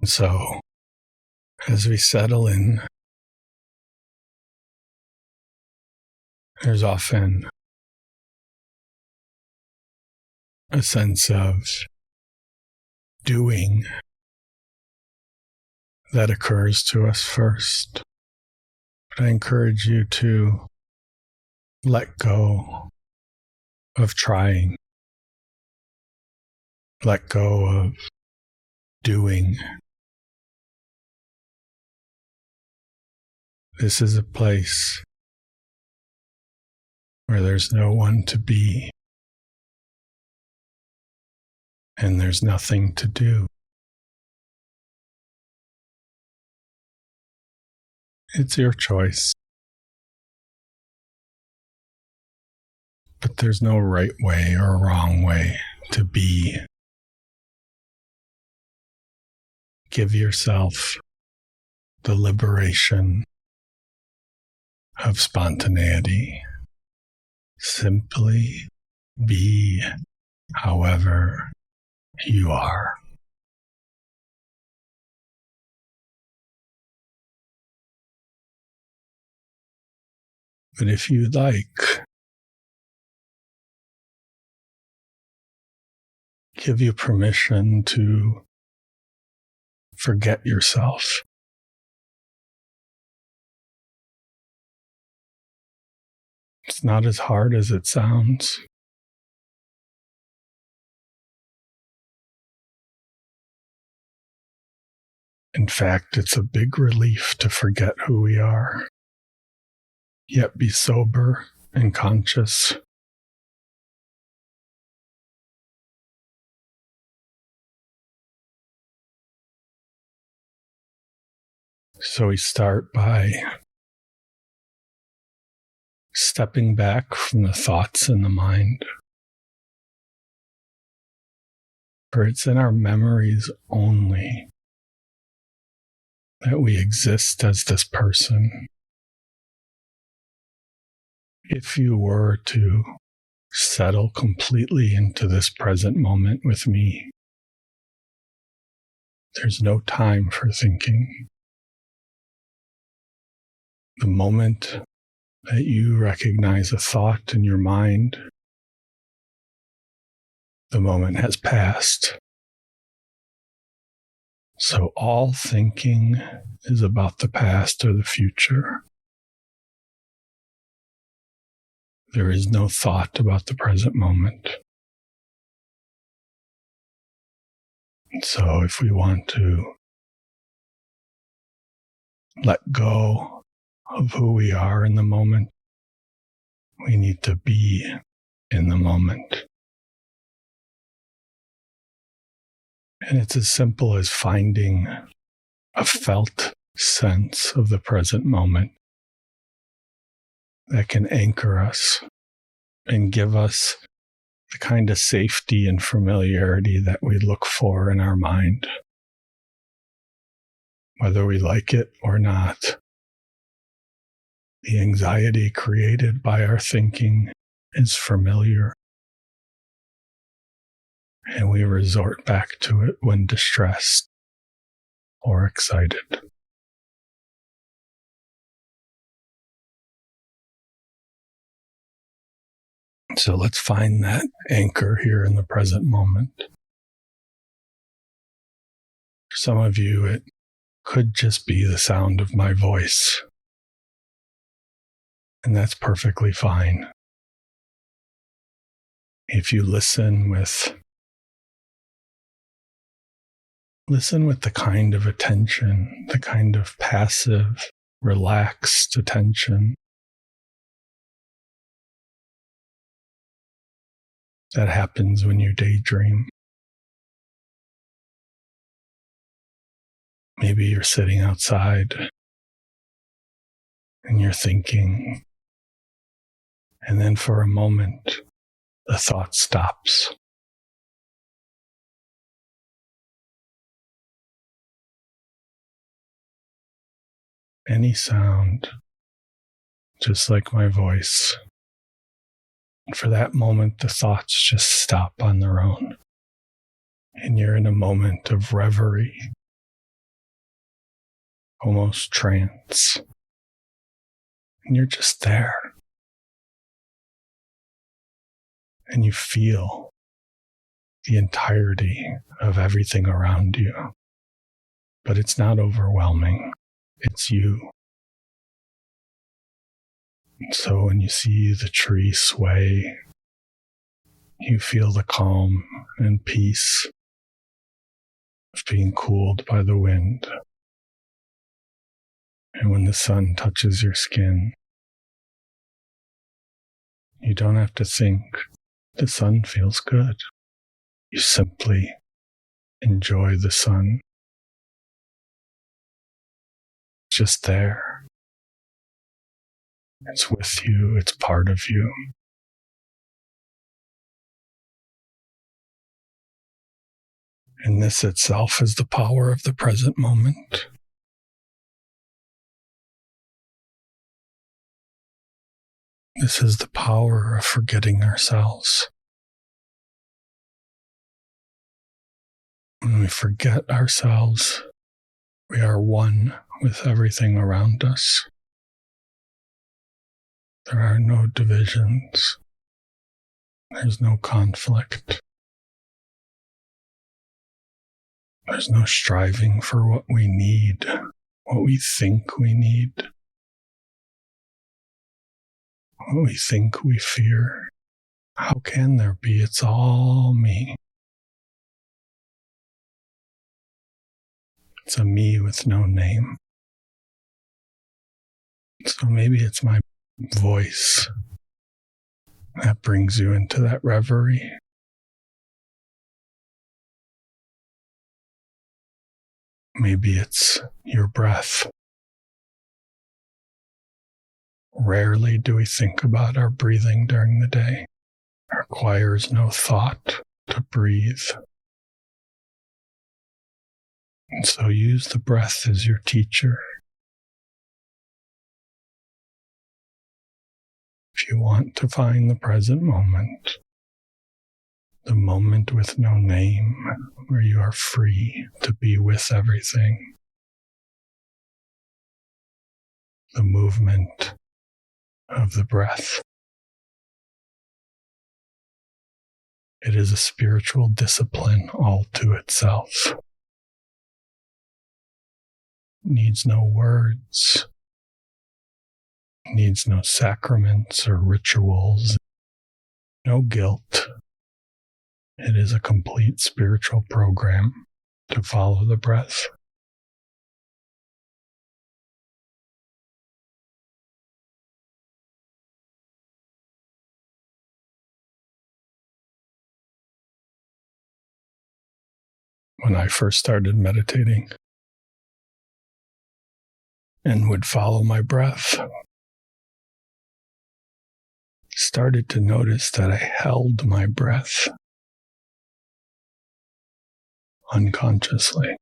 So, as we settle in, there's often a sense of doing that occurs to us first. But I encourage you to let go of trying, let go of doing. This is a place where there's no one to be, and there's nothing to do. It's your choice. But there's no right way or wrong way to be. Give yourself the liberation of spontaneity. Simply be however you are. But if you like, give you permission to forget yourself. It's not as hard as it sounds. In fact, it's a big relief to forget who we are, yet be sober and conscious. So we start by stepping back from the thoughts in the mind. For it's in our memories only that we exist as this person. If you were to settle completely into this present moment with me, there's no time for thinking. The moment that you recognize a thought in your mind, the moment has passed. So all thinking is about the past or the future. There is no thought about the present moment. And so if we want to let go of who we are in the moment, we need to be in the moment. And it's as simple as finding a felt sense of the present moment that can anchor us and give us the kind of safety and familiarity that we look for in our mind, whether we like it or not. The anxiety created by our thinking is familiar, and we resort back to it when distressed or excited. So let's find that anchor here in the present moment. For some of you, it could just be the sound of my voice, and that's perfectly fine. If you listen with the kind of attention, the kind of passive, relaxed attention that happens when you daydream. Maybe you're sitting outside and you're thinking, and then for a moment, the thought stops. Any sound, just like my voice. And for that moment, the thoughts just stop on their own. And you're in a moment of reverie almost trance. And you're just there. And you feel the entirety of everything around you. But it's not overwhelming. It's you. And so when you see the tree sway, you feel the calm and peace of being cooled by the wind. And when the sun touches your skin, you don't have to think the sun feels good. You simply enjoy the sun. It's just there. It's with you. It's part of you. And this itself is the power of the present moment. This is the power of forgetting ourselves. When we forget ourselves, we are one with everything around us. There are no divisions. There's no conflict. There's no striving for what we need, what we think we need, what we think we fear. How can there be? It's all me. It's a me with no name. So maybe it's my voice that brings you into that reverie. Maybe it's your breath. Rarely do we think about our breathing during the day. It requires no thought to breathe. And so use the breath as your teacher. If you want to find the present moment, the moment with no name, where you are free to be with everything, the movement of the breath. It is a spiritual discipline all to itself. It needs no words. It needs no sacraments or rituals. No guilt. It is a complete spiritual program to follow the breath. When I first started meditating and would follow my breath, started to notice that I held my breath unconsciously.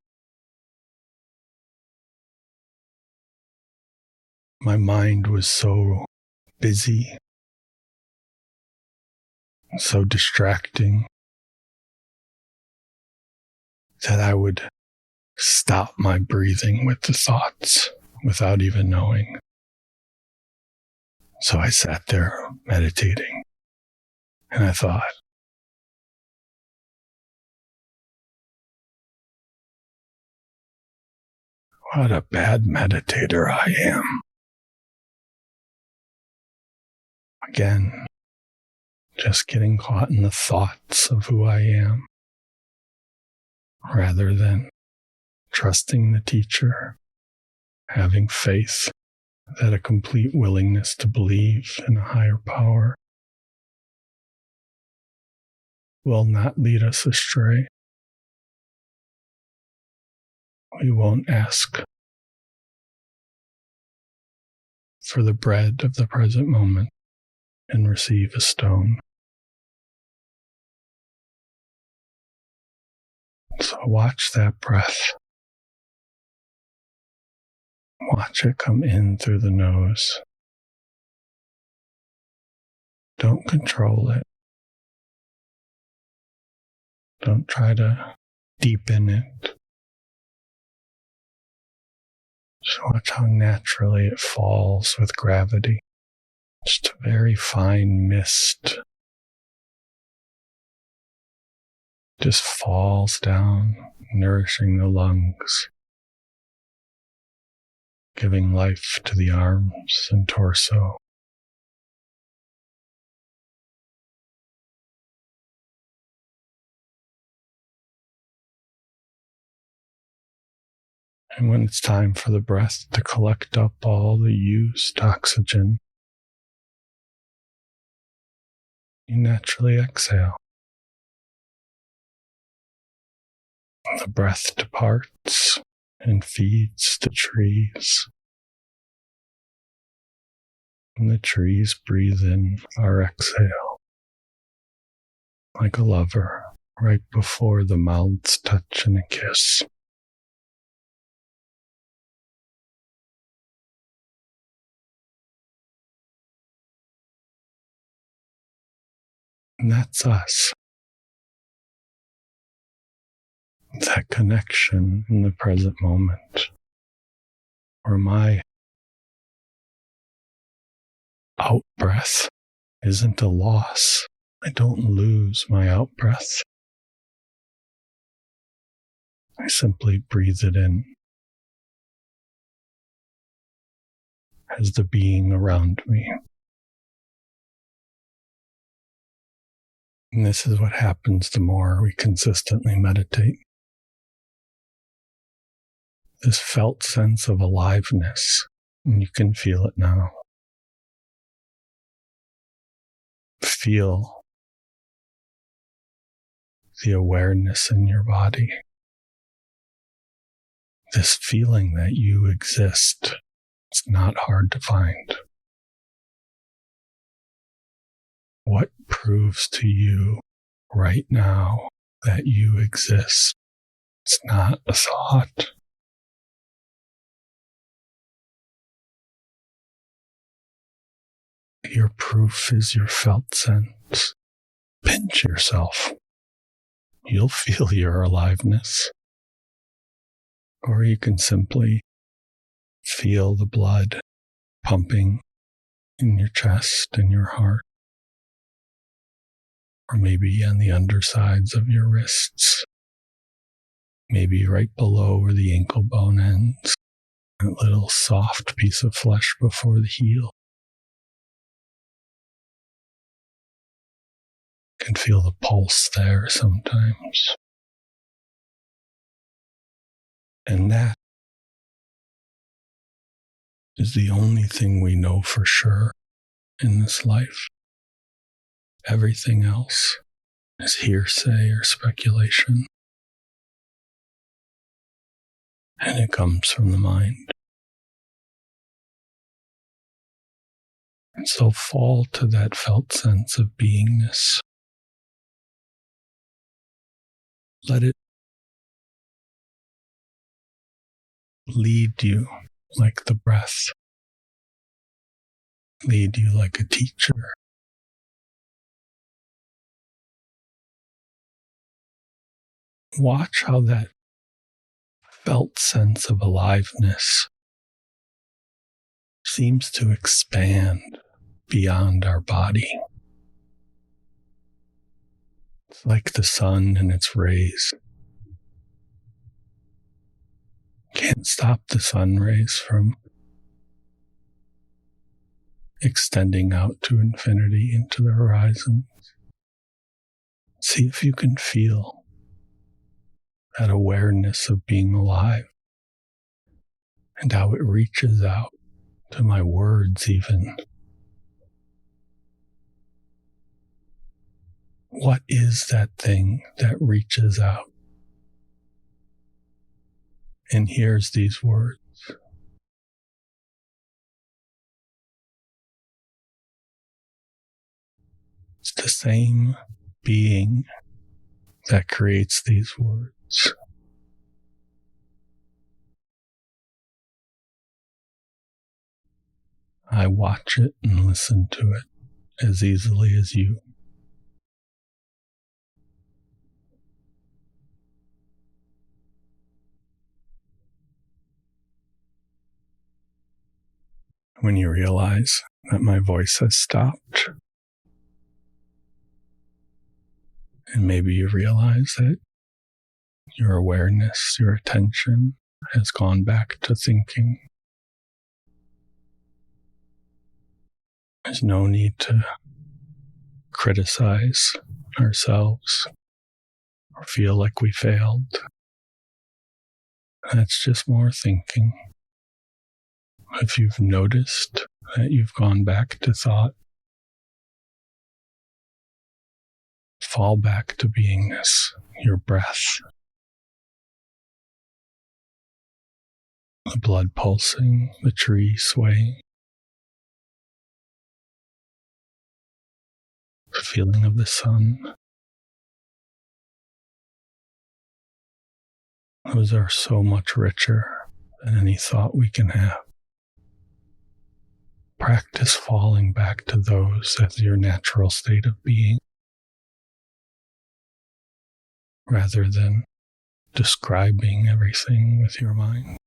My mind was so busy, so distracting, that I would stop my breathing with the thoughts without even knowing. So I sat there meditating, and I thought, what a bad meditator I am. Again, just getting caught in the thoughts of who I am, rather than trusting the teacher, having faith, that a complete willingness to believe in a higher power will not lead us astray. We won't ask for the bread of the present moment and receive a stone. So watch that breath. Watch it come in through the nose. Don't control it. Don't try to deepen it. Just watch how naturally it falls with gravity. Just a very fine mist. Just falls down, nourishing the lungs, giving life to the arms and torso. And when it's time for the breath to collect up all the used oxygen, you naturally exhale. The breath departs and feeds the trees. And the trees breathe in our exhale, like a lover right before the mouths touch in a kiss. And that's us. That connection in the present moment, where my out breath isn't a loss. I don't lose my out breath. I simply breathe it in as the being around me. And this is what happens the more we consistently meditate. This felt sense of aliveness, and you can feel it now. Feel the awareness in your body. This feeling that you exist. It's not hard to find. What proves to you right now that you exist? It's not a thought. Your proof is your felt sense. Pinch yourself. You'll feel your aliveness. Or you can simply feel the blood pumping in your chest and your heart. Or maybe on the undersides of your wrists. Maybe right below where the ankle bone ends. That little soft piece of flesh before the heel. You can feel the pulse there sometimes. And that is the only thing we know for sure in this life. Everything else is hearsay or speculation. And it comes from the mind. And so fall to that felt sense of beingness. Let it lead you like the breath. Lead you like a teacher. Watch how that felt sense of aliveness seems to expand beyond our body. It's like the sun and its rays. Can't stop the sun rays from extending out to infinity into the horizon. See if you can feel that awareness of being alive and how it reaches out to my words even. What is that thing that reaches out and hears these words? It's the same being that creates these words. I watch it and listen to it as easily as you. When you realize that my voice has stopped, and maybe you realize that your awareness, your attention has gone back to thinking, there's no need to criticize ourselves or feel like we failed. That's just more thinking. If you've noticed that you've gone back to thought, fall back to beingness, your breath, the blood pulsing, the tree swaying, the feeling of the sun. Those are so much richer than any thought we can have. Practice falling back to those as your natural state of being, rather than describing everything with your mind.